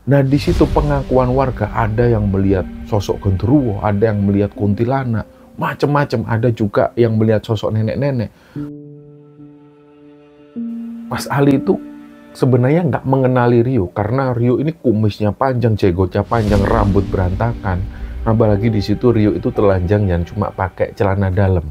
Nah, di situ pengakuan warga, ada yang melihat sosok genderuwo, ada yang melihat kuntilanak, macam-macam, ada juga yang melihat sosok nenek-nenek. Mas Ali itu sebenarnya nggak mengenali Rio, karena Rio ini kumisnya panjang, jenggotnya panjang, rambut berantakan. Apalagi di situ Rio itu telanjang dan cuma pakai celana dalam.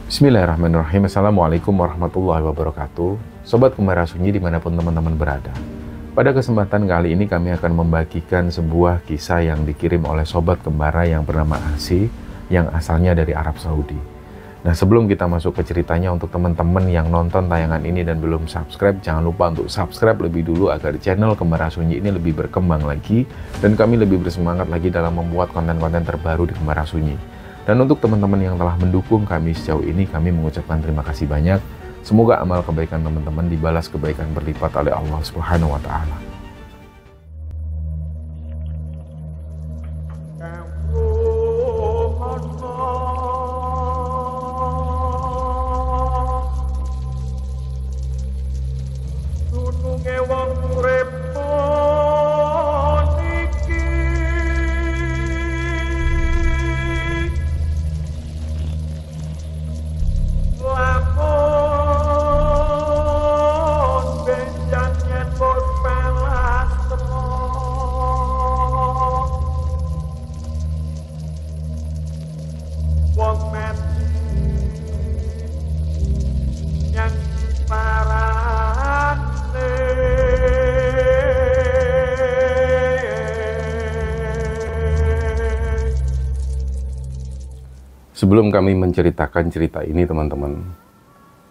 Bismillahirrahmanirrahim. Assalamualaikum warahmatullahi wabarakatuh. Sobat Kembara Sunyi dimanapun teman-teman berada. Pada kesempatan kali ini kami akan membagikan sebuah kisah yang dikirim oleh Sobat Kembara yang bernama Asi, yang asalnya dari Arab Saudi. Nah, sebelum kita masuk ke ceritanya, untuk teman-teman yang nonton tayangan ini dan belum subscribe, jangan lupa untuk subscribe lebih dulu agar channel Kembara Sunyi ini lebih berkembang lagi dan kami lebih bersemangat lagi dalam membuat konten-konten terbaru di Kembara Sunyi. Dan untuk teman-teman yang telah mendukung kami sejauh ini, kami mengucapkan terima kasih banyak. Semoga amal kebaikan teman-teman dibalas kebaikan berlipat oleh Allah Subhanahu wa Ta'ala. Sebelum kami menceritakan cerita ini, teman-teman,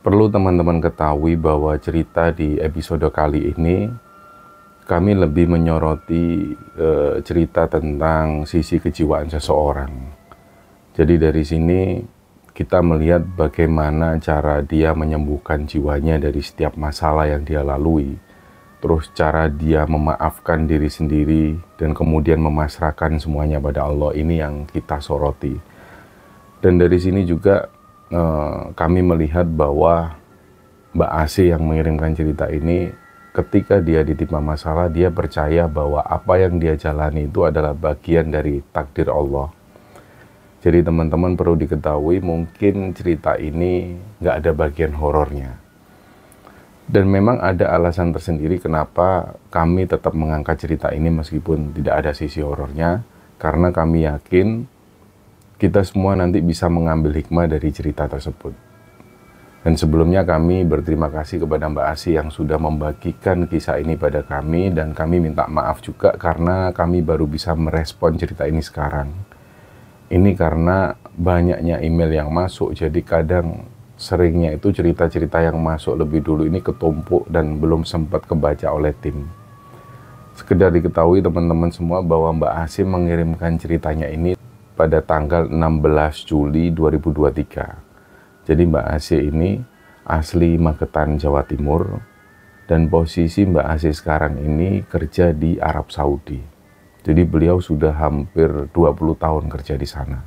perlu teman-teman ketahui bahwa cerita di episode kali ini kami lebih menyoroti cerita tentang sisi kejiwaan seseorang. Jadi dari sini kita melihat bagaimana cara dia menyembuhkan jiwanya dari setiap masalah yang dia lalui. Terus cara dia memaafkan diri sendiri dan kemudian memasrahkan semuanya pada Allah, ini yang kita soroti. Dan dari sini juga kami melihat bahwa Mbak Asi yang mengirimkan cerita ini, ketika dia ditimpa masalah, dia percaya bahwa apa yang dia jalani itu adalah bagian dari takdir Allah. Jadi teman-teman perlu diketahui, mungkin cerita ini nggak ada bagian horornya. Dan memang ada alasan tersendiri kenapa kami tetap mengangkat cerita ini meskipun tidak ada sisi horornya, karena kami yakin kita semua nanti bisa mengambil hikmah dari cerita tersebut. Dan sebelumnya kami berterima kasih kepada Mbak Asi yang sudah membagikan kisah ini pada kami, dan kami minta maaf juga karena kami baru bisa merespon cerita ini sekarang. Ini karena banyaknya email yang masuk, jadi kadang seringnya itu cerita-cerita yang masuk lebih dulu ini ketumpuk dan belum sempat kebaca oleh tim. Sekedar diketahui teman-teman semua bahwa Mbak Asi mengirimkan ceritanya ini pada tanggal 16 Juli 2023. Jadi Mbak Asi ini asli Magetan, Jawa Timur, dan posisi Mbak Asi sekarang ini kerja di Arab Saudi. Jadi beliau sudah hampir 20 tahun kerja di sana.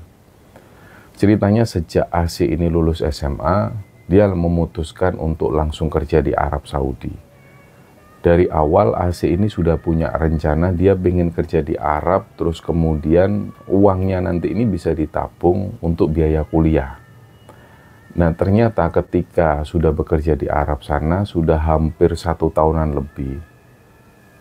Ceritanya sejak Asi ini lulus SMA, dia memutuskan untuk langsung kerja di Arab Saudi. Dari awal Asi ini sudah punya rencana dia pengen kerja di Arab, terus kemudian uangnya nanti ini bisa ditabung untuk biaya kuliah. Nah ternyata ketika sudah bekerja di Arab sana, sudah hampir 1 tahunan lebih,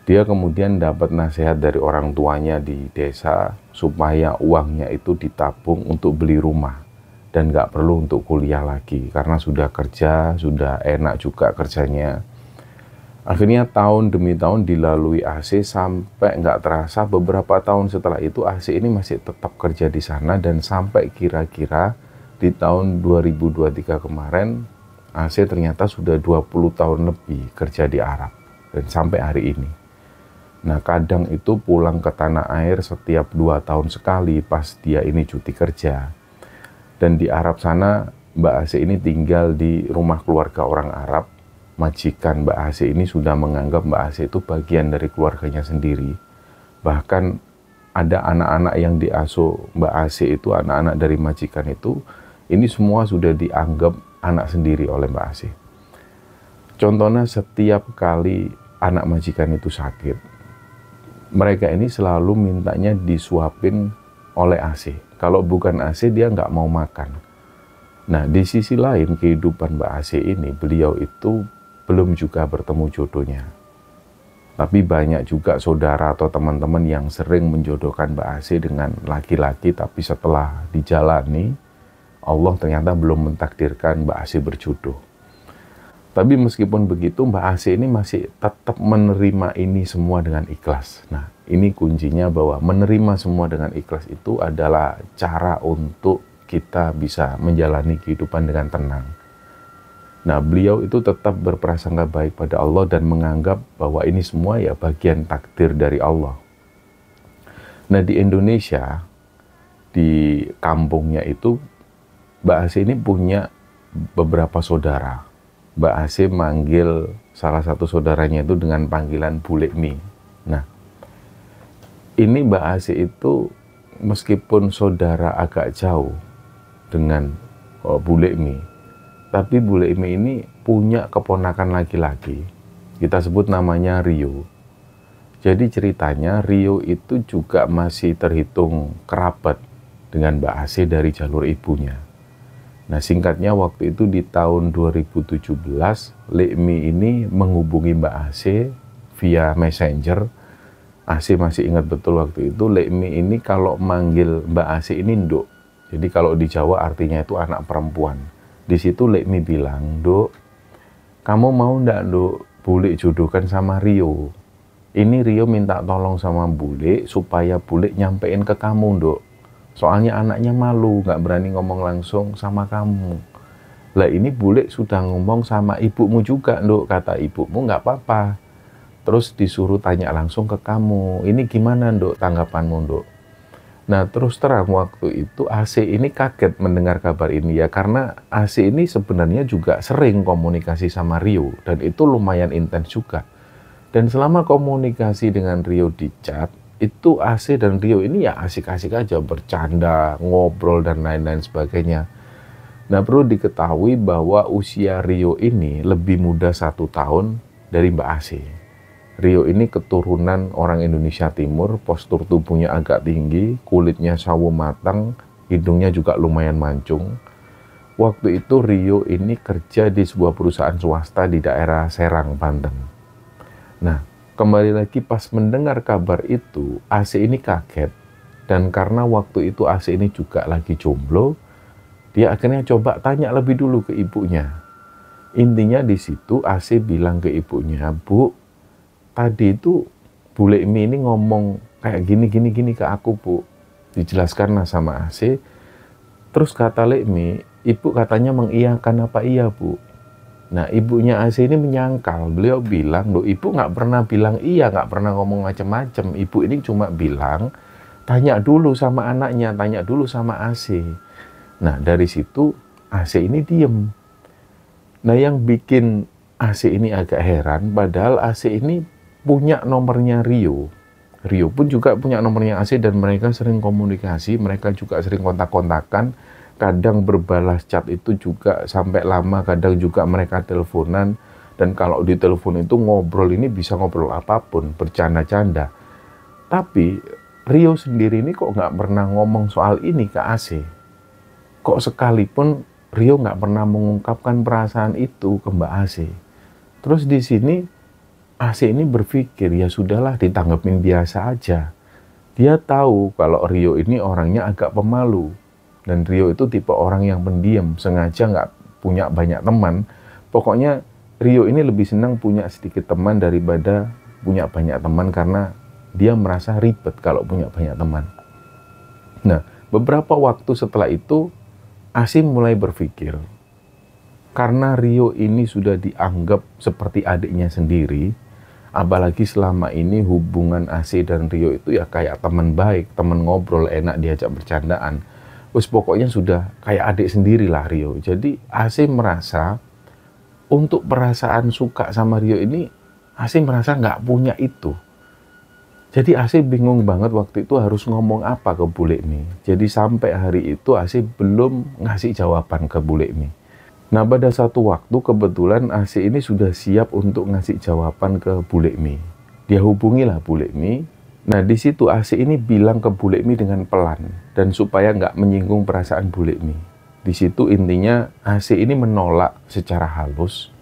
dia kemudian dapat nasihat dari orang tuanya di desa supaya uangnya itu ditabung untuk beli rumah dan nggak perlu untuk kuliah lagi, karena sudah kerja, sudah enak juga kerjanya. Akhirnya tahun demi tahun dilalui Asi, sampai nggak terasa beberapa tahun setelah itu Asi ini masih tetap kerja di sana, dan sampai kira-kira di tahun 2023 kemarin Asi ternyata sudah 20 tahun lebih kerja di Arab dan sampai hari ini. Nah kadang itu pulang ke tanah air setiap 2 tahun sekali pas dia ini cuti kerja. Dan di Arab sana Mbak Asi ini tinggal di rumah keluarga orang Arab. Majikan Mbak Asi ini sudah menganggap Mbak Asi itu bagian dari keluarganya sendiri. Bahkan ada anak-anak yang diasuh Mbak AC itu, anak-anak dari majikan itu, ini semua sudah dianggap anak sendiri oleh Mbak AC. Contohnya setiap kali anak majikan itu sakit, mereka ini selalu mintanya disuapin oleh AC. Kalau bukan AC dia nggak mau makan. Nah, di sisi lain kehidupan Mbak AC ini, beliau itu belum juga bertemu jodohnya. Tapi banyak juga saudara atau teman-teman yang sering menjodohkan Mbak AC dengan laki-laki, tapi setelah dijalani, Allah ternyata belum mentakdirkan Mbak AC berjodoh. Tapi meskipun begitu, Mbak AC ini masih tetap menerima ini semua dengan ikhlas. Nah, ini kuncinya bahwa menerima semua dengan ikhlas itu adalah cara untuk kita bisa menjalani kehidupan dengan tenang. Nah, beliau itu tetap berprasangka baik pada Allah dan menganggap bahwa ini semua ya bagian takdir dari Allah. Nah, di Indonesia, di kampungnya itu, Mbak AC ini punya beberapa saudara. Mbak AC manggil salah satu saudaranya itu dengan panggilan Bule Mi. Nah, ini Mbak AC itu meskipun saudara agak jauh dengan Bule Mi, tapi Bule Mi ini punya keponakan laki-laki. Kita sebut namanya Rio. Jadi ceritanya Rio itu juga masih terhitung kerabat dengan Mbak AC dari jalur ibunya. Nah, singkatnya waktu itu di tahun 2017, Lekmi ini menghubungi Mbak AC via Messenger. AC masih ingat betul waktu itu, Lekmi ini kalau manggil Mbak AC ini Nduk. Jadi kalau di Jawa artinya itu anak perempuan. Di situ Lekmi bilang, "Nduk, kamu mau ndak Nduk, Bule jodohkan sama Rio. Ini Rio minta tolong sama Bule supaya Bule nyampein ke kamu, Nduk. Soalnya anaknya malu, nggak berani ngomong langsung sama kamu." Lah ini Bule sudah ngomong sama ibumu juga, Nduk. Kata ibumu nggak apa-apa. Terus disuruh tanya langsung ke kamu. Ini gimana, Nduk, tanggapanmu, Nduk? Nah, terus terang waktu itu AC ini kaget mendengar kabar ini ya. Karena AC ini sebenarnya juga sering komunikasi sama Rio. Dan itu lumayan intens juga. Dan selama komunikasi dengan Rio di chat, itu AC dan Rio ini ya asik-asik aja, bercanda, ngobrol, dan lain-lain sebagainya. Nah, perlu diketahui bahwa usia Rio ini lebih muda 1 tahun dari Mbak AC. Rio ini keturunan orang Indonesia Timur, postur tubuhnya agak tinggi, kulitnya sawo matang, hidungnya juga lumayan mancung. Waktu itu Rio ini kerja di sebuah perusahaan swasta di daerah Serang, Banten. Nah, kembali lagi pas mendengar kabar itu, AC ini kaget. Dan karena waktu itu AC ini juga lagi jomblo, dia akhirnya coba tanya lebih dulu ke ibunya. Intinya di situ AC bilang ke ibunya, "Bu, tadi itu Bule Mi ini ngomong kayak gini ke aku, Bu." Dijelaskan lah sama AC. Terus kata Lekmi, "Ibu katanya mengiyakan apa iya, Bu?" Nah, ibunya AC ini menyangkal. Beliau bilang, "Loh, ibu nggak pernah bilang iya, nggak pernah ngomong macam-macam. Ibu ini cuma bilang, tanya dulu sama anaknya, tanya dulu sama AC." Nah, dari situ AC ini diem. Nah, yang bikin AC ini agak heran, padahal AC ini punya nomornya Rio. Rio pun juga punya nomornya AC dan mereka sering komunikasi, mereka juga sering kontak-kontakan. Kadang berbalas chat itu juga sampai lama, kadang juga mereka teleponan. Dan kalau di telepon itu ngobrol ini bisa ngobrol apapun, bercanda-canda. Tapi Rio sendiri ini kok nggak pernah ngomong soal ini ke AC. Kok sekalipun Rio nggak pernah mengungkapkan perasaan itu ke Mbak AC. Terus di sini AC ini berpikir, ya sudahlah, ditanggepin biasa aja. Dia tahu kalau Rio ini orangnya agak pemalu. Dan Rio itu tipe orang yang pendiam, sengaja nggak punya banyak teman. Pokoknya Rio ini lebih senang punya sedikit teman daripada punya banyak teman karena dia merasa ribet kalau punya banyak teman. Nah, beberapa waktu setelah itu, AC mulai berpikir, karena Rio ini sudah dianggap seperti adiknya sendiri, apalagi selama ini hubungan AC dan Rio itu ya kayak teman baik, teman ngobrol, enak diajak bercandaan. Wes pokoknya sudah kayak adik sendiri lah Rio. Jadi AC merasa untuk perasaan suka sama Rio ini, AC merasa nggak punya itu. Jadi AC bingung banget waktu itu harus ngomong apa ke Bule Mi. Jadi sampai hari itu AC belum ngasih jawaban ke Bule Mi. Nah, pada satu waktu kebetulan AC ini sudah siap untuk ngasih jawaban ke Bule Mi. Dia hubungilah Bule Mi. Nah, di situ AC ini bilang ke Bule Mi dengan pelan dan supaya nggak menyinggung perasaan Bule Mi. Di situ intinya AC ini menolak secara halus.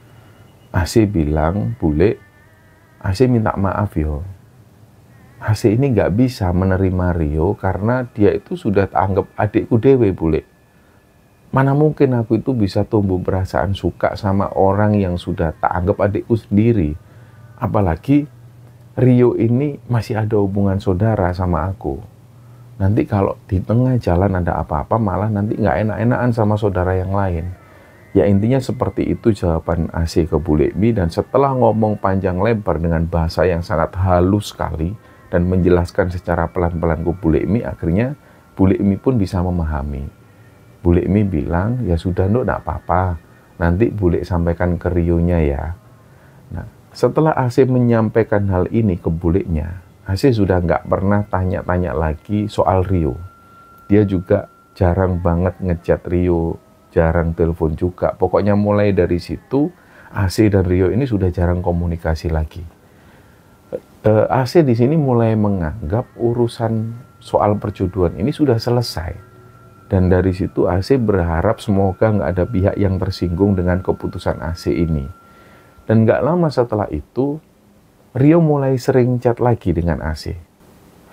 AC bilang, Bule, AC minta maaf yo. AC ini nggak bisa menerima Rio karena dia itu sudah anggap adikku dewe, Bule. Mana mungkin aku itu bisa tumbuh perasaan suka sama orang yang sudah tak anggap adikku sendiri. Apalagi Rio ini masih ada hubungan saudara sama aku. Nanti kalau di tengah jalan ada apa-apa malah nanti nggak enak-enakan sama saudara yang lain. Ya intinya seperti itu jawaban AC ke Bule Mi, dan setelah ngomong panjang lebar dengan bahasa yang sangat halus sekali dan menjelaskan secara pelan-pelan ke Bule Mi, akhirnya Bule Mi pun bisa memahami. Bule Mi bilang, ya sudah Nduk, enggak apa-apa. Nanti Bule sampaikan ke Rio-nya ya. Nah, setelah AC menyampaikan hal ini ke Bule-nya, AC sudah nggak pernah tanya-tanya lagi soal Rio. Dia juga jarang banget ngechat Rio, jarang telepon juga. Pokoknya mulai dari situ, AC dan Rio ini sudah jarang komunikasi lagi. AC di sini mulai menganggap urusan soal perjodohan ini sudah selesai. Dan dari situ AC berharap semoga nggak ada pihak yang tersinggung dengan keputusan AC ini. Dan nggak lama setelah itu, Rio mulai sering chat lagi dengan AC.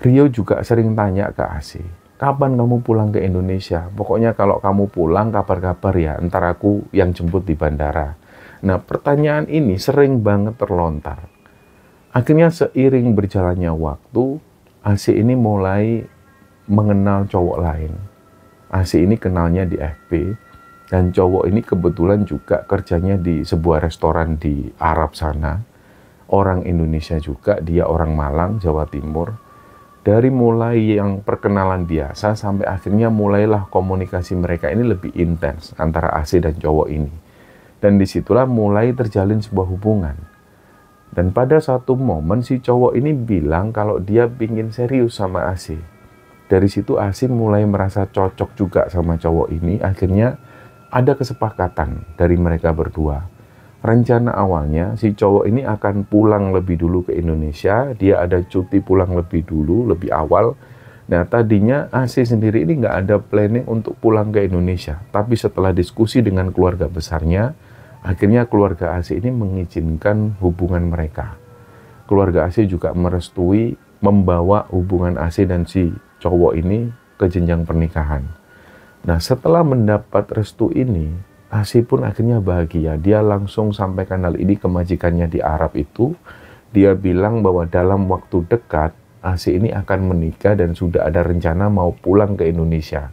Rio juga sering tanya ke AC, kapan kamu pulang ke Indonesia? Pokoknya kalau kamu pulang kabar-kabar ya, ntar aku yang jemput di bandara. Nah, pertanyaan ini sering banget terlontar. Akhirnya seiring berjalannya waktu, AC ini mulai mengenal cowok lain. AC ini kenalnya di FB, dan cowok ini kebetulan juga kerjanya di sebuah restoran di Arab sana. Orang Indonesia juga, dia orang Malang, Jawa Timur. Dari mulai yang perkenalan biasa sampai akhirnya mulailah komunikasi mereka ini lebih intens antara AC dan cowok ini. Dan disitulah mulai terjalin sebuah hubungan. Dan pada satu momen si cowok ini bilang kalau dia pingin serius sama AC. Dari situ AC mulai merasa cocok juga sama cowok ini. Akhirnya ada kesepakatan dari mereka berdua. Rencana awalnya si cowok ini akan pulang lebih dulu ke Indonesia. Dia ada cuti pulang lebih dulu, lebih awal. Nah, tadinya AC sendiri ini nggak ada planning untuk pulang ke Indonesia. Tapi setelah diskusi dengan keluarga besarnya, akhirnya keluarga AC ini mengizinkan hubungan mereka. Keluarga AC juga merestui membawa hubungan AC dan si cowok ini ke jenjang pernikahan. Nah, setelah mendapat restu ini, AC pun akhirnya bahagia. Dia langsung sampaikan hal ini ke majikannya di Arab itu. Dia bilang bahwa dalam waktu dekat, AC ini akan menikah dan sudah ada rencana mau pulang ke Indonesia.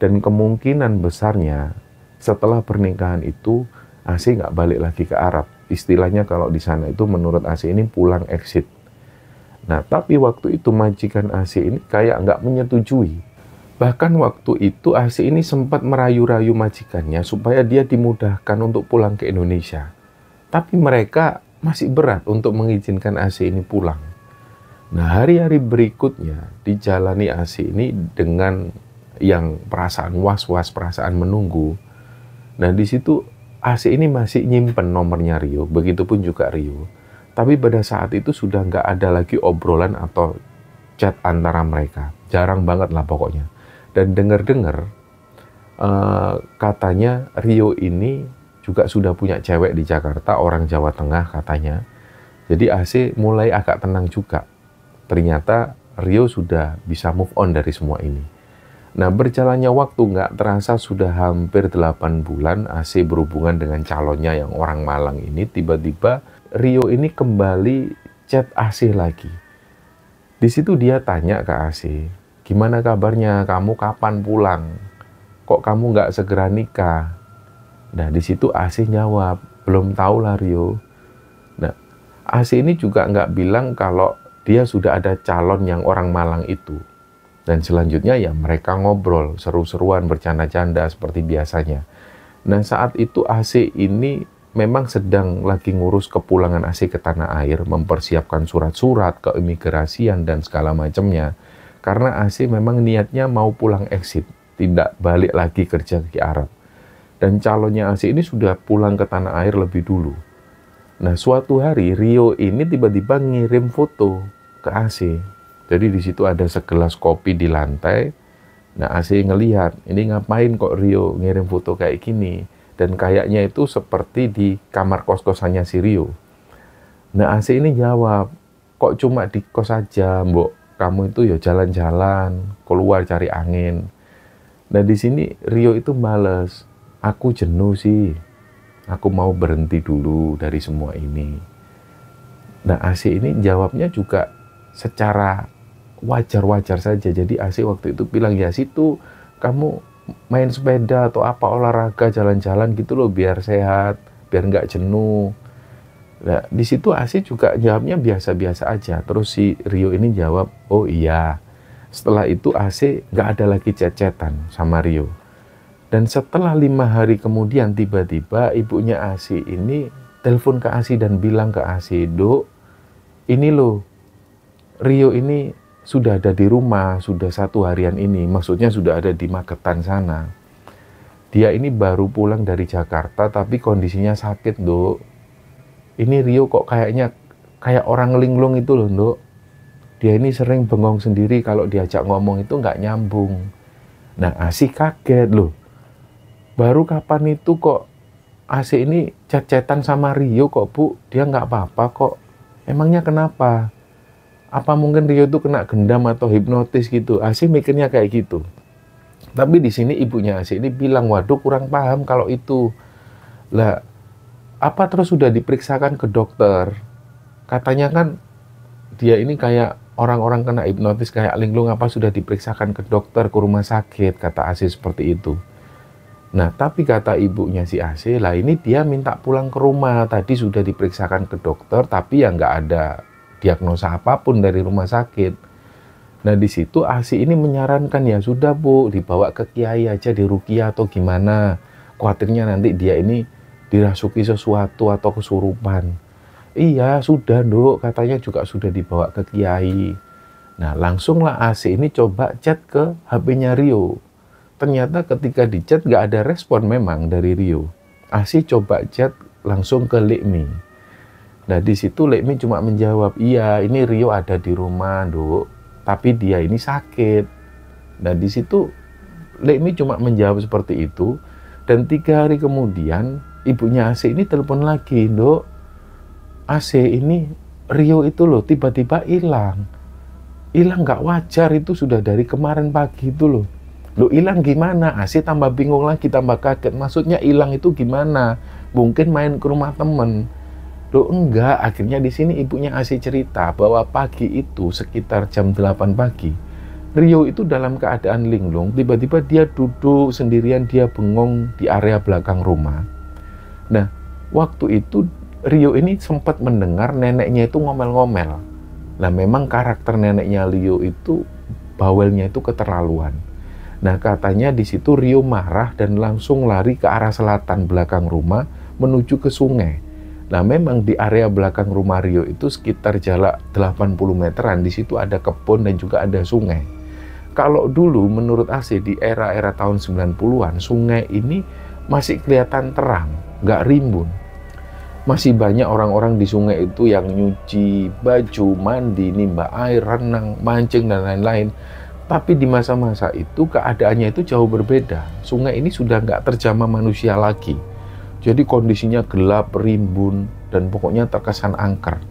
Dan kemungkinan besarnya, setelah pernikahan itu, AC nggak balik lagi ke Arab. Istilahnya kalau di sana itu menurut AC ini pulang exit. Nah, tapi waktu itu majikan AC ini kayak nggak menyetujui. Bahkan waktu itu AC ini sempat merayu-rayu majikannya supaya dia dimudahkan untuk pulang ke Indonesia. Tapi mereka masih berat untuk mengizinkan AC ini pulang. Nah, hari-hari berikutnya dijalani AC ini dengan yang perasaan was-was, perasaan menunggu. Nah, di situ AC ini masih nyimpen nomornya Rio, begitupun juga Rio. Tapi pada saat itu sudah nggak ada lagi obrolan atau chat antara mereka. Jarang banget lah pokoknya. Dan dengar-dengar katanya Rio ini juga sudah punya cewek di Jakarta, orang Jawa Tengah katanya. Jadi AC mulai agak tenang juga. Ternyata Rio sudah bisa move on dari semua ini. Nah, berjalannya waktu nggak terasa sudah hampir 8 bulan AC berhubungan dengan calonnya yang orang Malang ini. Tiba-tiba Rio ini kembali chat AC lagi. Di situ dia tanya ke AC, gimana kabarnya, kamu kapan pulang? Kok kamu nggak segera nikah? Nah, di situ AC jawab, belum tahu lah Rio. Nah, AC ini juga nggak bilang kalau dia sudah ada calon yang orang Malang itu. Dan selanjutnya ya mereka ngobrol, seru-seruan, bercanda-canda seperti biasanya. Nah, saat itu AC ini memang sedang lagi ngurus kepulangan AC ke tanah air, mempersiapkan surat-surat keimigrasian dan segala macamnya. Karena AC memang niatnya mau pulang exit, tidak balik lagi kerja ke Arab. Dan calonnya AC ini sudah pulang ke tanah air lebih dulu. Nah, suatu hari Rio ini tiba-tiba ngirim foto ke AC. Jadi di situ ada segelas kopi di lantai. Nah, AC ngelihat, ini ngapain kok Rio ngirim foto kayak gini? Dan kayaknya itu seperti di kamar kos-kosannya si Rio. Nah, AC ini jawab, kok cuma di kos aja, Mbok? Kamu itu ya jalan-jalan, keluar cari angin. Nah, di sini Rio itu males. Aku jenuh sih. Aku mau berhenti dulu dari semua ini. Nah, AC ini jawabnya juga secara wajar-wajar saja. Jadi AC waktu itu bilang, ya situ kamu main sepeda atau apa, olahraga, jalan-jalan gitu loh, biar sehat, biar nggak jenuh. Nah, di situ AC juga jawabnya biasa-biasa aja. Terus si Rio ini jawab, oh iya. Setelah itu AC nggak ada lagi chat-chatan sama Rio. Dan setelah 5 hari kemudian tiba-tiba ibunya AC ini telepon ke AC dan bilang ke AC, Dok, ini loh, Rio ini sudah ada di rumah, sudah 1 harian ini, maksudnya sudah ada di Magetan sana. Dia ini baru pulang dari Jakarta, tapi kondisinya sakit, Dok. Ini Rio kok kayaknya kayak orang linglung itu loh, Dok. Dia ini sering bengong sendiri, kalau diajak ngomong itu nggak nyambung. Nah, AC kaget loh. Baru kapan itu kok AC ini chat-chatan sama Rio kok, Bu? Dia nggak apa-apa kok. Emangnya kenapa? Apa mungkin Rio itu kena gendam atau hipnotis gitu? AC mikirnya kayak gitu. Tapi di sini ibunya AC ini bilang, waduh kurang paham kalau itu. Lah, apa terus sudah diperiksakan ke dokter? Katanya kan dia ini kayak orang-orang kena hipnotis kayak linglung, apa sudah diperiksakan ke dokter, ke rumah sakit, kata AC seperti itu. Nah, tapi kata ibunya si AC, lah ini dia minta pulang ke rumah. Tadi sudah diperiksakan ke dokter, tapi ya nggak ada diagnosa apapun dari rumah sakit. Nah, di situ AC ini menyarankan, ya sudah Bu, dibawa ke kiai aja, diruqyah atau gimana. Khawatirnya nanti dia ini dirasuki sesuatu atau kesurupan. Iya, sudah Dok, katanya juga sudah dibawa ke kiai. Nah, langsunglah AC ini coba chat ke HP-nya Rio. Ternyata ketika di chat nggak ada respon memang dari Rio. AC coba chat langsung ke Lekmi. Nah, di situ Lekmi cuma menjawab, iya ini Rio ada di rumah, Dok, tapi dia ini sakit. Nah, di situ Lekmi cuma menjawab seperti itu. Dan 3 hari kemudian ibunya AC ini telepon lagi, Dok, AC ini Rio itu loh tiba-tiba hilang. Hilang nggak wajar, itu sudah dari kemarin pagi itu loh. Loh, hilang gimana? AC tambah bingung lagi, tambah kaget. Maksudnya hilang itu gimana? Mungkin main ke rumah temen. Loh enggak, akhirnya di sini ibunya AC cerita bahwa pagi itu sekitar jam 8 pagi, Rio itu dalam keadaan linglung, tiba-tiba dia duduk sendirian, dia bengong di area belakang rumah. Nah, waktu itu Rio ini sempat mendengar neneknya itu ngomel-ngomel. Nah, memang karakter neneknya Rio itu bawelnya itu keterlaluan. Nah, katanya di situ Rio marah dan langsung lari ke arah selatan belakang rumah menuju ke sungai. Nah, memang di area belakang rumah Rio itu sekitar jarak 80 meteran, di situ ada kebun dan juga ada sungai. Kalau dulu menurut AC di era-era tahun 90-an, sungai ini masih kelihatan terang, nggak rimbun. Masih banyak orang-orang di sungai itu yang nyuci baju, mandi, nimba air, renang, mancing, dan lain-lain. Tapi di masa-masa itu keadaannya itu jauh berbeda. Sungai ini sudah nggak terjamah manusia lagi. Jadi kondisinya gelap, rimbun, dan pokoknya terkesan angker.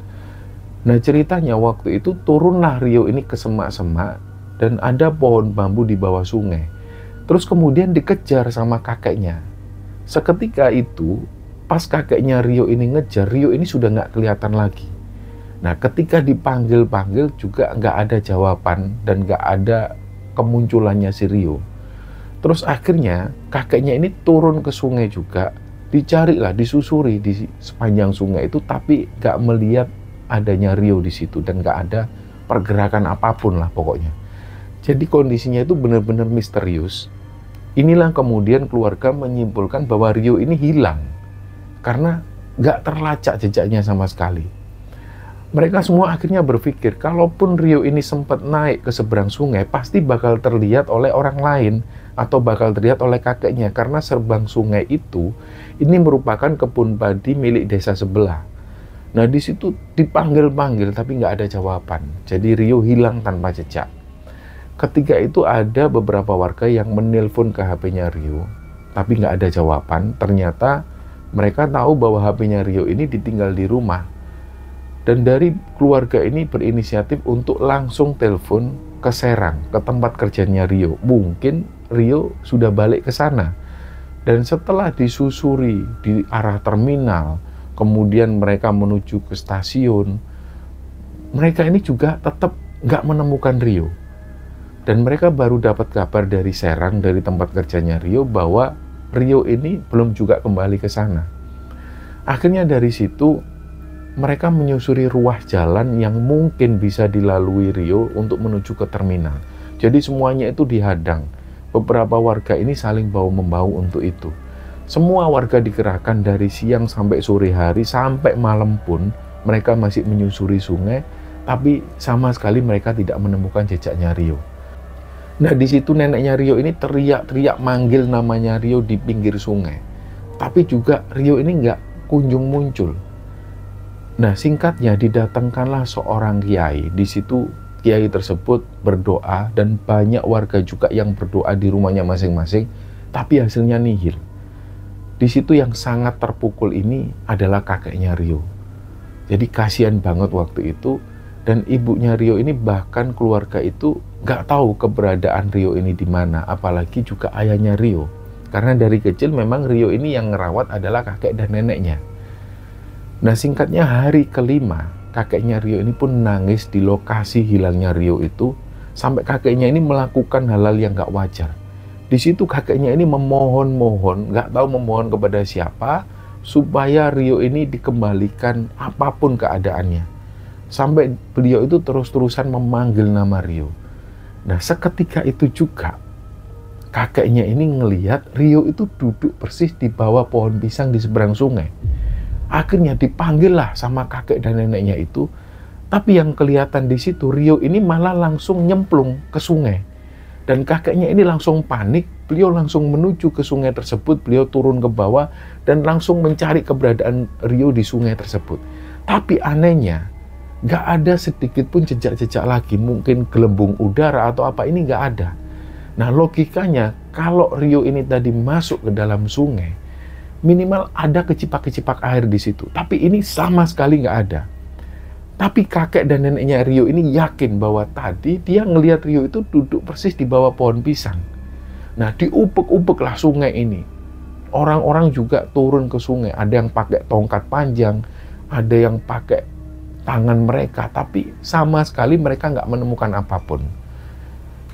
Nah, ceritanya waktu itu turunlah Rio ini ke semak-semak dan ada pohon bambu di bawah sungai. Terus kemudian dikejar sama kakeknya. Seketika itu, pas kakeknya Rio ini ngejar, Rio ini sudah nggak kelihatan lagi. Nah, ketika dipanggil-panggil juga nggak ada jawaban dan nggak ada kemunculannya si Rio. Terus akhirnya kakeknya ini turun ke sungai juga, dicari lah, disusuri di sepanjang sungai itu, tapi nggak melihat adanya Rio di situ dan nggak ada pergerakan apapun lah pokoknya. Jadi kondisinya itu benar-benar misterius. Inilah kemudian keluarga menyimpulkan bahwa Rio ini hilang karena nggak terlacak jejaknya sama sekali. Mereka semua akhirnya berpikir, kalaupun Rio ini sempat naik ke seberang sungai, pasti bakal terlihat oleh orang lain, atau bakal terlihat oleh kakeknya, karena seberang sungai itu, ini merupakan kebun padi milik desa sebelah. Nah, di situ dipanggil-panggil, tapi nggak ada jawaban. Jadi Rio hilang tanpa jejak. Ketika itu ada beberapa warga yang menelpon ke HP-nya Rio, tapi nggak ada jawaban. Ternyata mereka tahu bahwa HP-nya Rio ini ditinggal di rumah. Dan dari keluarga ini berinisiatif untuk langsung telepon ke Serang, ke tempat kerjanya Rio. Mungkin Rio sudah balik ke sana. Dan setelah disusuri di arah terminal, kemudian mereka menuju ke stasiun, mereka ini juga tetap nggak menemukan Rio. Dan mereka baru dapat kabar dari Serang, dari tempat kerjanya Rio, bahwa Rio ini belum juga kembali ke sana. Akhirnya dari situ, mereka menyusuri ruas jalan yang mungkin bisa dilalui Rio untuk menuju ke terminal. Jadi semuanya itu dihadang. Beberapa warga ini saling bahu-membahu untuk itu. Semua warga dikerahkan dari siang sampai sore hari, sampai malam pun mereka masih menyusuri sungai, tapi sama sekali mereka tidak menemukan jejaknya Rio. Nah, di situ neneknya Rio ini teriak-teriak manggil namanya Rio di pinggir sungai. Tapi juga Rio ini nggak kunjung muncul. Nah, singkatnya didatangkanlah seorang kiai. Di situ kiai tersebut berdoa dan banyak warga juga yang berdoa di rumahnya masing-masing, tapi hasilnya nihil. Di situ yang sangat terpukul ini adalah kakeknya Rio. Jadi kasihan banget waktu itu, dan ibunya Rio ini bahkan keluarga itu nggak tahu keberadaan Rio ini di mana, apalagi juga ayahnya Rio. Karena dari kecil memang Rio ini yang ngerawat adalah kakek dan neneknya. Nah, singkatnya hari kelima, kakeknya Rio ini pun nangis di lokasi hilangnya Rio itu, sampai kakeknya ini melakukan hal-hal yang gak wajar. Di situ kakeknya ini memohon-mohon, gak tahu memohon kepada siapa, supaya Rio ini dikembalikan apapun keadaannya. Sampai beliau itu terus-terusan memanggil nama Rio. Nah, seketika itu juga, kakeknya ini ngelihat Rio itu duduk persis di bawah pohon pisang di seberang sungai. Akhirnya dipanggillah sama kakek dan neneknya itu, tapi yang kelihatan di situ Rio ini malah langsung nyemplung ke sungai. Dan kakeknya ini langsung panik, beliau langsung menuju ke sungai tersebut, beliau turun ke bawah dan langsung mencari keberadaan Rio di sungai tersebut. Tapi anehnya, nggak ada sedikit pun jejak-jejak lagi, mungkin gelembung udara atau apa, ini nggak ada. Nah, logikanya kalau Rio ini tadi masuk ke dalam sungai, minimal ada kecipak-kecipak air di situ. Tapi ini sama sekali nggak ada. Tapi kakek dan neneknya Rio ini yakin bahwa tadi dia ngelihat Rio itu duduk persis di bawah pohon pisang. Nah, diupek-upeklah sungai ini. Orang-orang juga turun ke sungai. Ada yang pakai tongkat panjang, ada yang pakai tangan mereka. Tapi sama sekali mereka nggak menemukan apapun.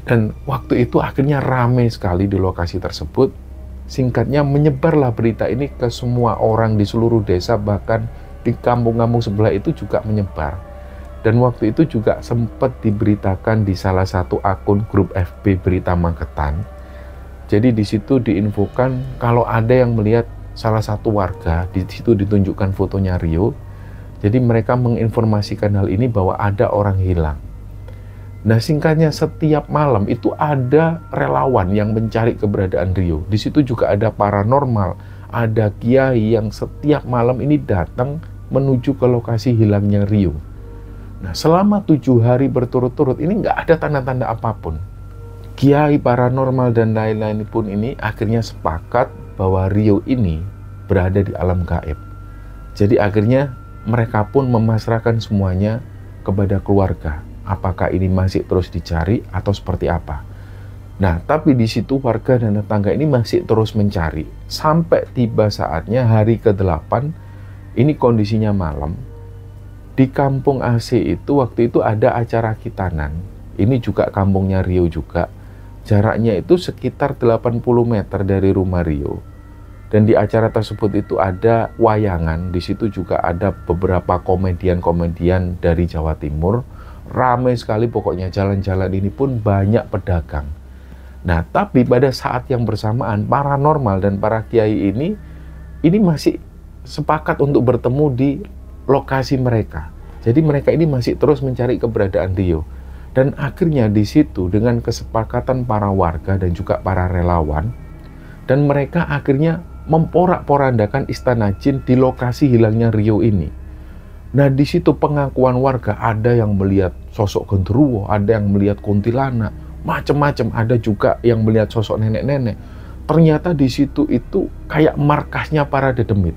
Dan waktu itu akhirnya ramai sekali di lokasi tersebut. Singkatnya, menyebarlah berita ini ke semua orang di seluruh desa, bahkan di kampung-kampung sebelah itu juga menyebar. Dan waktu itu juga sempat diberitakan di salah satu akun grup FB Berita Magetan. Jadi di situ diinfokan kalau ada yang melihat salah satu warga, di situ ditunjukkan fotonya Rio. Jadi mereka menginformasikan hal ini bahwa ada orang hilang. Nah, singkatnya setiap malam itu ada relawan yang mencari keberadaan Rio. Di situ juga ada paranormal, ada kiai yang setiap malam ini datang menuju ke lokasi hilangnya Rio. Nah, selama 7 hari berturut-turut ini nggak ada tanda-tanda apapun. Kiai, paranormal, dan lain-lain pun ini akhirnya sepakat bahwa Rio ini berada di alam gaib. Jadi akhirnya mereka pun memasrahkan semuanya kepada keluarga. Apakah ini masih terus dicari atau seperti apa? Nah, tapi di situ warga dan tetangga ini masih terus mencari. Sampai tiba saatnya hari ke-8, ini kondisinya malam. Di kampung AC itu waktu itu ada acara khitanan. Ini juga kampungnya Rio juga. Jaraknya itu sekitar 80 meter dari rumah Rio. Dan di acara tersebut itu ada wayangan. Di situ juga ada beberapa komedian-komedian dari Jawa Timur. Ramai sekali pokoknya, jalan-jalan ini pun banyak pedagang. Nah, tapi pada saat yang bersamaan paranormal dan para kiai ini masih sepakat untuk bertemu di lokasi mereka. Jadi mereka ini masih terus mencari keberadaan Rio. Dan akhirnya di situ dengan kesepakatan para warga dan juga para relawan, dan mereka akhirnya memporak-porandakan istana jin di lokasi hilangnya Rio ini. Nah, di situ pengakuan warga, ada yang melihat sosok genderuwo, ada yang melihat kuntilanak, macam-macam, ada juga yang melihat sosok nenek-nenek. Ternyata di situ itu kayak markasnya para dedemit.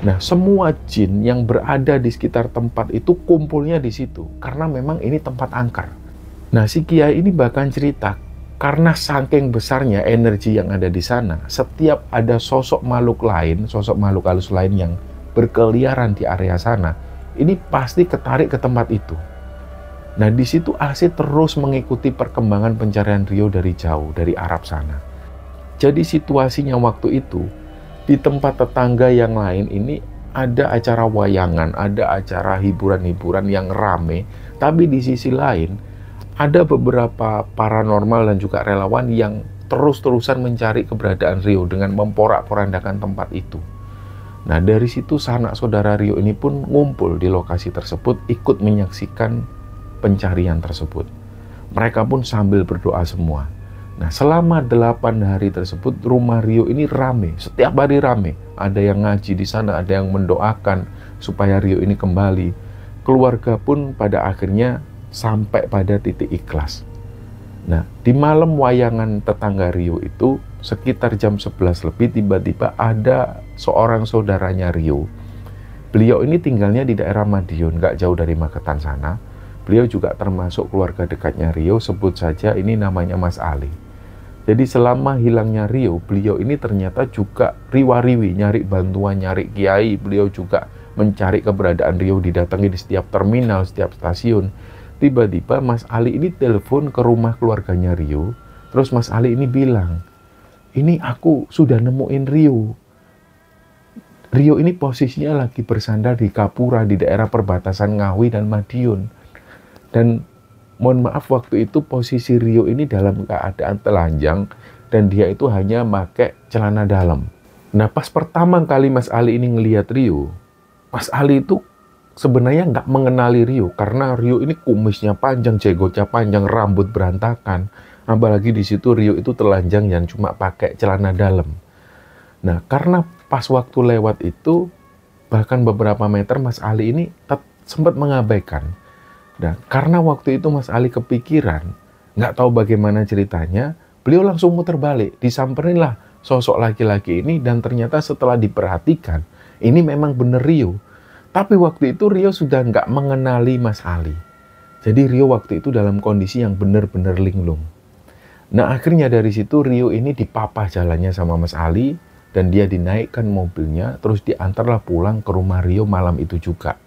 Nah, semua jin yang berada di sekitar tempat itu kumpulnya di situ, karena memang ini tempat angker. Nah, si Kiai ini bahkan cerita, karena saking besarnya energi yang ada di sana, setiap ada sosok makhluk lain, sosok makhluk halus lain yang berkeliaran di area sana, ini pasti ketarik ke tempat itu. Nah, di situ Asih terus mengikuti perkembangan pencarian Rio dari jauh, dari Arab sana. Jadi situasinya waktu itu, di tempat tetangga yang lain ini ada acara wayangan, ada acara hiburan-hiburan yang rame, tapi di sisi lain ada beberapa paranormal dan juga relawan yang terus-terusan mencari keberadaan Rio dengan memporak-porandakan tempat itu. Nah, dari situ sanak saudara Rio ini pun ngumpul di lokasi tersebut, ikut menyaksikan pencarian tersebut. Mereka pun sambil berdoa semua. Nah, selama 8 hari tersebut, rumah Rio ini rame, setiap hari rame. Ada yang ngaji di sana, ada yang mendoakan supaya Rio ini kembali. Keluarga pun pada akhirnya sampai pada titik ikhlas. Nah, di malam wayangan tetangga Rio itu, sekitar jam 11 lebih, tiba-tiba ada seorang saudaranya Rio. Beliau ini tinggalnya di daerah Madiun, gak jauh dari Magetan sana. Beliau juga termasuk keluarga dekatnya Rio, sebut saja ini namanya Mas Ali. Jadi selama hilangnya Rio, beliau ini ternyata juga riwa-riwi, nyari bantuan, nyari kiai. Beliau juga mencari keberadaan Rio, didatangi di setiap terminal, setiap stasiun. Tiba-tiba Mas Ali ini telepon ke rumah keluarganya Rio. Terus Mas Ali ini bilang, ini aku sudah nemuin Rio. Rio ini posisinya lagi bersandar di Kapura, di daerah perbatasan Ngawi dan Madiun. Dan mohon maaf, waktu itu posisi Rio ini dalam keadaan telanjang dan dia itu hanya pakai celana dalam. Nah, pas pertama kali Mas Ali ini ngelihat Rio, Mas Ali itu sebenarnya nggak mengenali Rio karena Rio ini kumisnya panjang, jenggotnya panjang, rambut berantakan. Apalagi di situ Rio itu telanjang yang cuma pakai celana dalam. Nah, karena pas waktu lewat itu, bahkan beberapa meter, Mas Ali ini sempat mengabaikan. Nah, karena waktu itu Mas Ali kepikiran, nggak tahu bagaimana ceritanya, beliau langsung muter balik, disamperinlah sosok laki-laki ini, dan ternyata setelah diperhatikan, ini memang benar Rio. Tapi waktu itu Rio sudah nggak mengenali Mas Ali. Jadi Rio waktu itu dalam kondisi yang benar-benar linglung. Nah, akhirnya dari situ Rio ini dipapah jalannya sama Mas Ali, dan dia dinaikkan mobilnya, terus diantarlah pulang ke rumah Rio malam itu juga.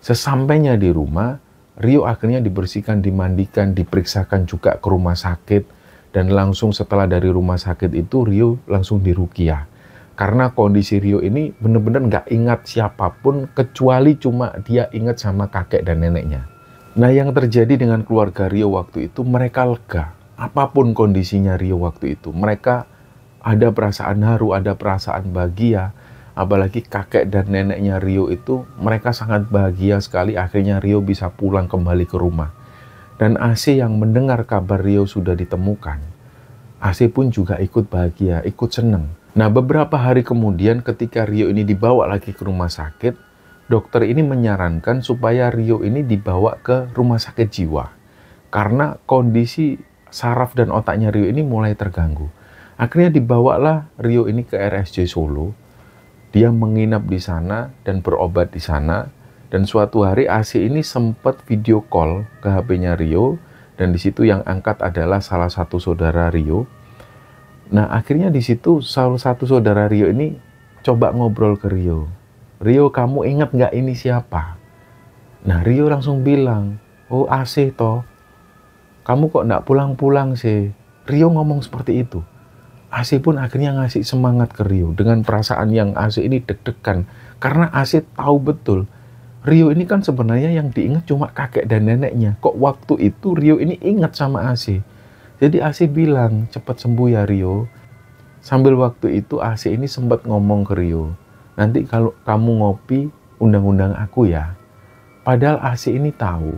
Sesampainya di rumah, Rio akhirnya dibersihkan, dimandikan, diperiksakan juga ke rumah sakit, dan langsung setelah dari rumah sakit itu Rio langsung diruqyah. Karena kondisi Rio ini benar-benar nggak ingat siapapun, kecuali cuma dia ingat sama kakek dan neneknya. Nah, yang terjadi dengan keluarga Rio waktu itu, mereka lega. Apapun kondisinya Rio waktu itu, mereka ada perasaan haru, ada perasaan bahagia. Apalagi kakek dan neneknya Rio itu, mereka sangat bahagia sekali akhirnya Rio bisa pulang kembali ke rumah. Dan Asih yang mendengar kabar Rio sudah ditemukan, Asih pun juga ikut bahagia, ikut senang. Nah, beberapa hari kemudian ketika Rio ini dibawa lagi ke rumah sakit, dokter ini menyarankan supaya Rio ini dibawa ke rumah sakit jiwa. Karena kondisi saraf dan otaknya Rio ini mulai terganggu. Akhirnya dibawalah Rio ini ke RSJ Solo. Dia menginap di sana dan berobat di sana. Dan suatu hari Asih ini sempat video call ke HP-nya Rio, dan di situ yang angkat adalah salah satu saudara Rio. Nah, akhirnya di situ salah satu saudara Rio ini coba ngobrol ke Rio. Rio, kamu ingat nggak ini siapa? Nah, Rio langsung bilang, oh Asih toh. Kamu kok nggak pulang-pulang sih? Rio ngomong seperti itu. Asih pun akhirnya ngasih semangat ke Rio dengan perasaan yang Asih ini deg-degan. Karena Asih tahu betul, Rio ini kan sebenarnya yang diingat cuma kakek dan neneknya. Kok waktu itu Rio ini ingat sama Asih? Jadi Asih bilang, cepat sembuh ya Rio. Sambil waktu itu Asih ini sempat ngomong ke Rio, nanti kalau kamu ngopi, undang-undang aku ya. Padahal AC ini tahu,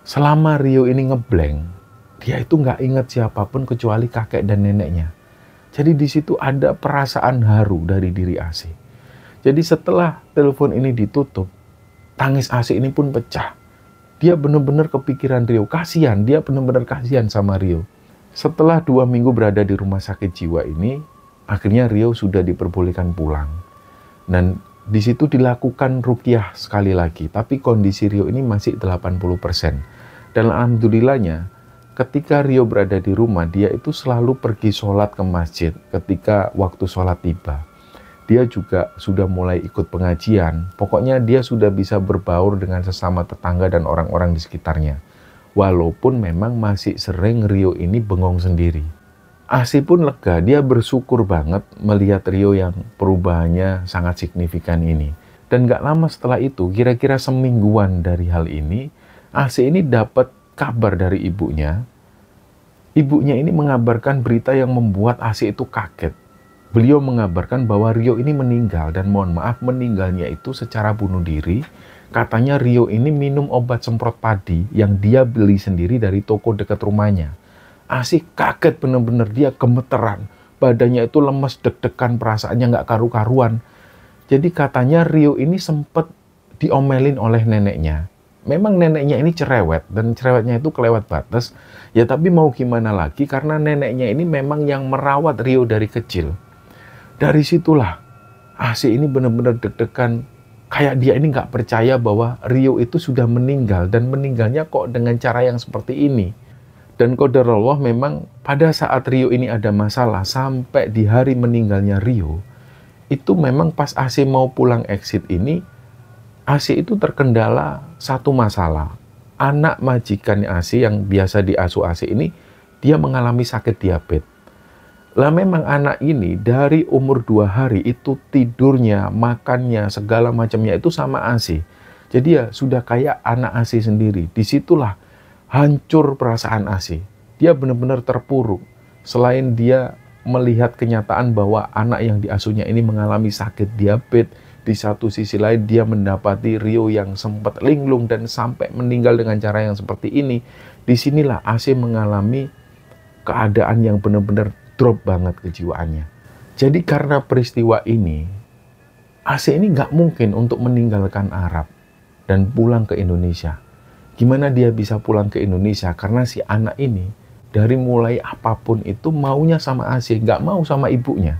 selama Rio ini ngeblank, dia itu nggak ingat siapapun kecuali kakek dan neneknya. Jadi di situ ada perasaan haru dari diri AC. Jadi setelah telepon ini ditutup, tangis AC ini pun pecah. Dia benar-benar kepikiran Rio, kasihan, dia benar-benar kasihan sama Rio. Setelah 2 minggu berada di rumah sakit jiwa ini, akhirnya Rio sudah diperbolehkan pulang. Dan di situ dilakukan ruqyah sekali lagi, tapi kondisi Rio ini masih 80%. Dan alhamdulillahnya, ketika Rio berada di rumah, dia itu selalu pergi sholat ke masjid ketika waktu sholat tiba. Dia juga sudah mulai ikut pengajian. Pokoknya dia sudah bisa berbaur dengan sesama tetangga dan orang-orang di sekitarnya. Walaupun memang masih sering Rio ini bengong sendiri. AC pun lega, dia bersyukur banget melihat Rio yang perubahannya sangat signifikan ini. Dan gak lama setelah itu, kira-kira semingguan dari hal ini, AC ini dapat kabar dari ibunya. Ibunya ini mengabarkan berita yang membuat AC itu kaget. Beliau mengabarkan bahwa Rio ini meninggal, dan mohon maaf, meninggalnya itu secara bunuh diri. Katanya Rio ini minum obat semprot padi yang dia beli sendiri dari toko dekat rumahnya. AC kaget bener-bener, dia gemeteran. Badannya itu lemes, deg-degan, perasaannya nggak karu-karuan. Jadi katanya Rio ini sempat diomelin oleh neneknya. Memang neneknya ini cerewet, dan cerewetnya itu kelewat batas. Ya tapi mau gimana lagi, karena neneknya ini memang yang merawat Rio dari kecil. Dari situlah AC ini benar-benar deg-degan, kayak dia ini nggak percaya bahwa Rio itu sudah meninggal, dan meninggalnya kok dengan cara yang seperti ini. Dan qadarullah memang pada saat Rio ini ada masalah, sampai di hari meninggalnya Rio, itu memang pas AC mau pulang exit ini, AC itu terkendala satu masalah. Anak majikan AC yang biasa diasuh AC ini, dia mengalami sakit diabetes. Lah memang anak ini dari umur 2 hari itu tidurnya, makannya, segala macamnya itu sama AC. Jadi ya sudah kayak anak AC sendiri. Disitulah hancur perasaan AC. Dia benar-benar terpuruk. Selain dia melihat kenyataan bahwa anak yang diasuhnya ini mengalami sakit diabetes, di satu sisi lain dia mendapati Rio yang sempat linglung dan sampai meninggal dengan cara yang seperti ini. Disinilah AC mengalami keadaan yang benar-benar drop banget kejiwaannya. Jadi karena peristiwa ini, AC ini nggak mungkin untuk meninggalkan Arab dan pulang ke Indonesia. Gimana dia bisa pulang ke Indonesia? Karena si anak ini dari mulai apapun itu maunya sama AC, nggak mau sama ibunya.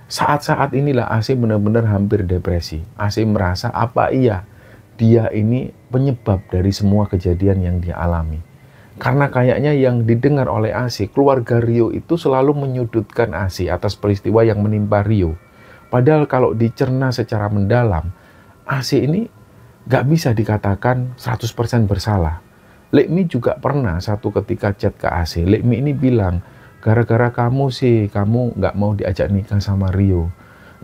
Saat-saat inilah AC benar-benar hampir depresi. AC merasa apa iya dia ini penyebab dari semua kejadian yang dia alami. Karena kayaknya yang didengar oleh AC, keluarga Rio itu selalu menyudutkan AC atas peristiwa yang menimpa Rio. Padahal kalau dicerna secara mendalam, AC ini gak bisa dikatakan 100% bersalah. Lekmi juga pernah satu ketika chat ke AC. Lekmi ini bilang, gara-gara kamu sih, kamu gak mau diajak nikah sama Rio.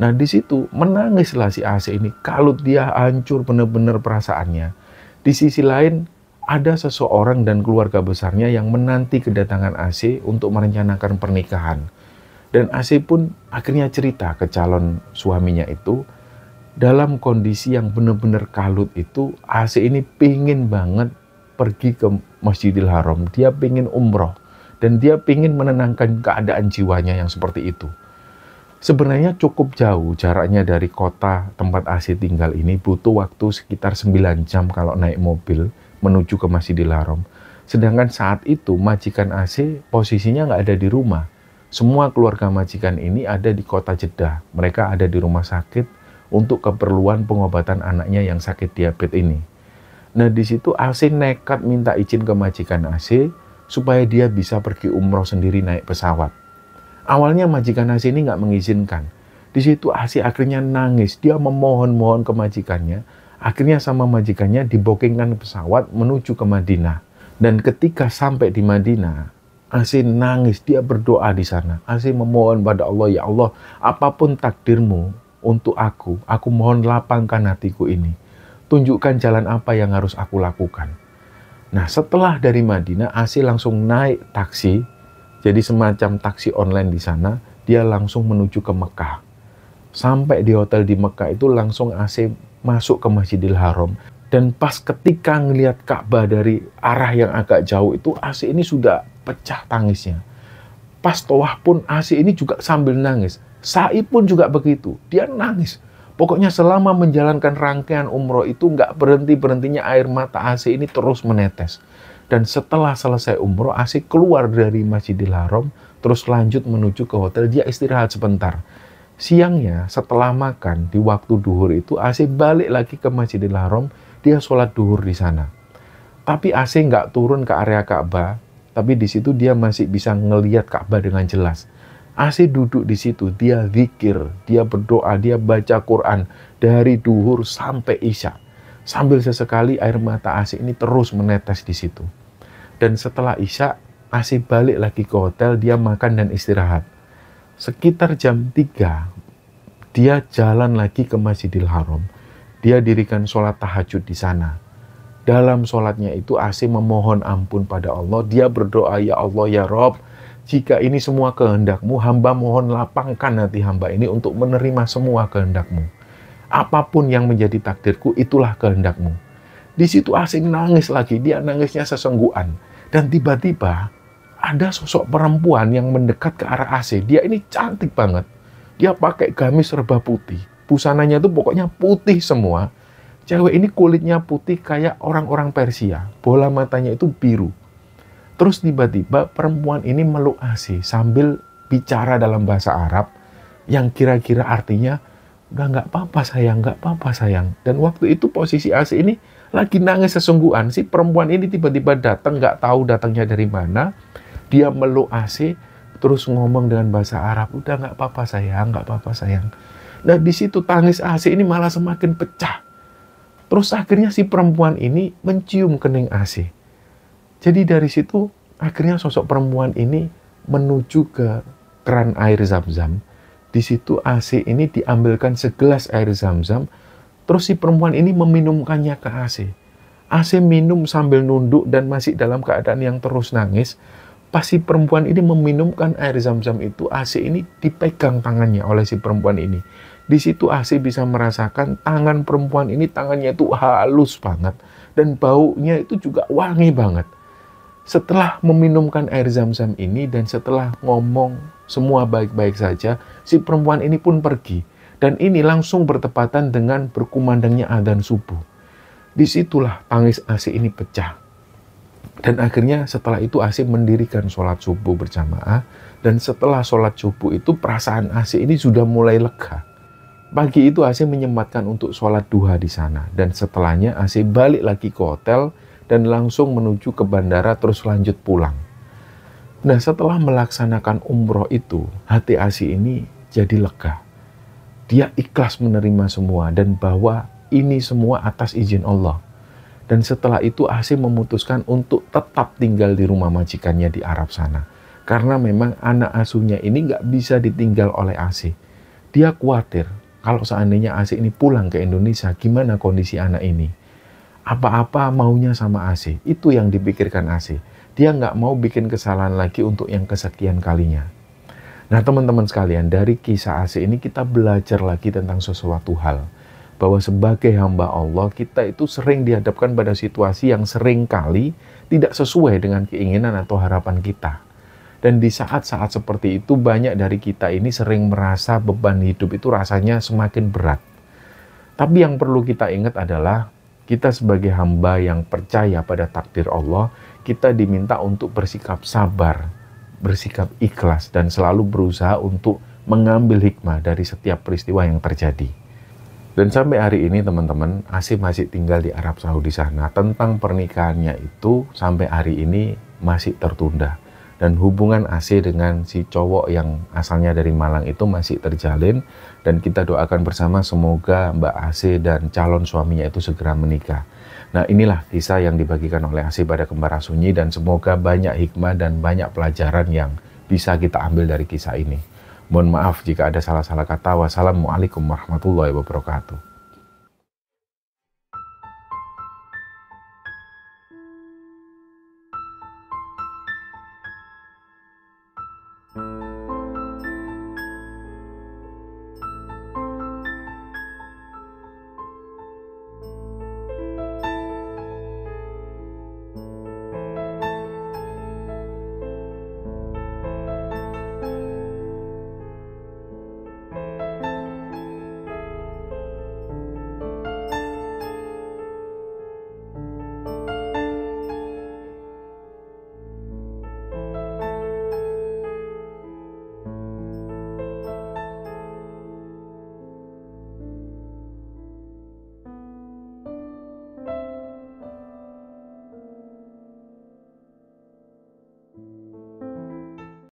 Nah di situ menangislah si AC ini, kalut dia hancur bener-bener perasaannya. Di sisi lain, ada seseorang dan keluarga besarnya yang menanti kedatangan AC untuk merencanakan pernikahan. Dan AC pun akhirnya cerita ke calon suaminya itu, dalam kondisi yang benar-benar kalut itu, AC ini pingin banget pergi ke Masjidil Haram. Dia pingin umroh, dan dia pingin menenangkan keadaan jiwanya yang seperti itu. Sebenarnya cukup jauh jaraknya dari kota tempat AC tinggal ini, butuh waktu sekitar 9 jam kalau naik mobil menuju ke Masjidil Haram. Sedangkan saat itu majikan AC posisinya nggak ada di rumah. Semua keluarga majikan ini ada di kota Jeddah. Mereka ada di rumah sakit untuk keperluan pengobatan anaknya yang sakit diabetes ini. Nah di situ AC nekat minta izin ke majikan AC supaya dia bisa pergi umroh sendiri naik pesawat. Awalnya majikan AC ini nggak mengizinkan. Di situ AC akhirnya nangis. Dia memohon-mohon ke majikannya. Akhirnya sama majikannya dibokingkan pesawat menuju ke Madinah. Dan ketika sampai di Madinah, AC nangis, dia berdoa di sana. AC memohon pada Allah, ya Allah, apapun takdirmu untuk aku mohon lapangkan hatiku ini. Tunjukkan jalan apa yang harus aku lakukan. Nah setelah dari Madinah, AC langsung naik taksi, jadi semacam taksi online di sana, dia langsung menuju ke Mekah. Sampai di hotel di Mekah itu langsung AC masuk ke Masjidil Haram. Dan pas ketika ngelihat Ka'bah dari arah yang agak jauh itu AC ini sudah pecah tangisnya. Pas tawaf pun AC ini juga sambil nangis. Sa'i pun juga begitu, dia nangis. Pokoknya selama menjalankan rangkaian umroh itu nggak berhenti-berhentinya air mata AC ini terus menetes. Dan setelah selesai umroh, AC keluar dari Masjidil Haram, terus lanjut menuju ke hotel, dia istirahat sebentar. Siangnya setelah makan di waktu duhur itu AC balik lagi ke Masjidil Haram, dia sholat duhur di sana. Tapi AC nggak turun ke area Ka'bah, tapi di situ dia masih bisa ngelihat Ka'bah dengan jelas. AC duduk di situ, dia zikir, dia berdoa, dia baca Quran dari duhur sampai isya. Sambil sesekali air mata AC ini terus menetes di situ. Dan setelah isya, AC balik lagi ke hotel, dia makan dan istirahat. Sekitar jam 3, dia jalan lagi ke Masjidil Haram. Dia dirikan sholat tahajud di sana. Dalam sholatnya itu AC memohon ampun pada Allah. Dia berdoa, ya Allah, ya Rob, jika ini semua kehendakmu, hamba mohon lapangkan hati hamba ini untuk menerima semua kehendakmu. Apapun yang menjadi takdirku, itulah kehendakmu. Di situ AC nangis lagi, dia nangisnya sesenggukan. Dan tiba-tiba ada sosok perempuan yang mendekat ke arah AC. Dia ini cantik banget. Dia pakai gamis serba putih. Busananya itu pokoknya putih semua. Cewek ini kulitnya putih kayak orang-orang Persia. Bola matanya itu biru. Terus tiba-tiba perempuan ini meluk AC sambil bicara dalam bahasa Arab yang kira-kira artinya, udah nggak apa-apa sayang, nggak apa-apa sayang. Dan waktu itu posisi AC ini lagi nangis sesungguhan. Si perempuan ini tiba-tiba datang, nggak tahu datangnya dari mana. Dia meluk AC, terus ngomong dengan bahasa Arab, udah nggak apa-apa sayang, nggak apa-apa sayang. Nah di situ tangis AC ini malah semakin pecah. Terus akhirnya si perempuan ini mencium kening AC. Jadi dari situ akhirnya sosok perempuan ini menuju ke keran air Zam-Zam. Di situ AC ini diambilkan segelas air Zam-Zam. Terus si perempuan ini meminumkannya ke AC. AC minum sambil nunduk dan masih dalam keadaan yang terus nangis. Pas si perempuan ini meminumkan air Zam-Zam itu, AC ini dipegang tangannya oleh si perempuan ini. Di situ AC bisa merasakan tangan perempuan ini, tangannya itu halus banget. Dan baunya itu juga wangi banget. Setelah meminumkan air Zam-Zam ini dan setelah ngomong semua baik-baik saja, si perempuan ini pun pergi. Dan ini langsung bertepatan dengan berkumandangnya adzan subuh. Disitulah tangis AC ini pecah. Dan akhirnya setelah itu AC mendirikan sholat subuh berjamaah. Dan setelah sholat subuh itu perasaan AC ini sudah mulai lega. Pagi itu AC menyempatkan untuk sholat duha di sana. Dan setelahnya AC balik lagi ke hotel dan langsung menuju ke bandara terus lanjut pulang. Nah setelah melaksanakan umroh itu, hati AC ini jadi lega. Dia ikhlas menerima semua dan bahwa ini semua atas izin Allah. Dan setelah itu AC memutuskan untuk tetap tinggal di rumah majikannya di Arab sana. Karena memang anak asuhnya ini nggak bisa ditinggal oleh AC. Dia khawatir kalau seandainya AC ini pulang ke Indonesia, gimana kondisi anak ini? Apa-apa maunya sama AC. Itu yang dipikirkan AC. Dia nggak mau bikin kesalahan lagi untuk yang kesekian kalinya. Nah teman-teman sekalian, dari kisah AC ini kita belajar lagi tentang sesuatu hal. Bahwa sebagai hamba Allah, kita itu sering dihadapkan pada situasi yang sering kali tidak sesuai dengan keinginan atau harapan kita. Dan di saat-saat seperti itu, banyak dari kita ini sering merasa beban hidup itu rasanya semakin berat. Tapi yang perlu kita ingat adalah, kita sebagai hamba yang percaya pada takdir Allah, kita diminta untuk bersikap sabar, bersikap ikhlas, dan selalu berusaha untuk mengambil hikmah dari setiap peristiwa yang terjadi. Dan sampai hari ini teman-teman, AC masih tinggal di Arab Saudi sana. Tentang pernikahannya itu sampai hari ini masih tertunda. Dan hubungan AC dengan si cowok yang asalnya dari Malang itu masih terjalin. Dan kita doakan bersama semoga Mbak AC dan calon suaminya itu segera menikah. Nah inilah kisah yang dibagikan oleh AC pada kembar Sunyi. Dan semoga banyak hikmah dan banyak pelajaran yang bisa kita ambil dari kisah ini. Mohon maaf jika ada salah-salah kata. Wassalamualaikum warahmatullahi wabarakatuh.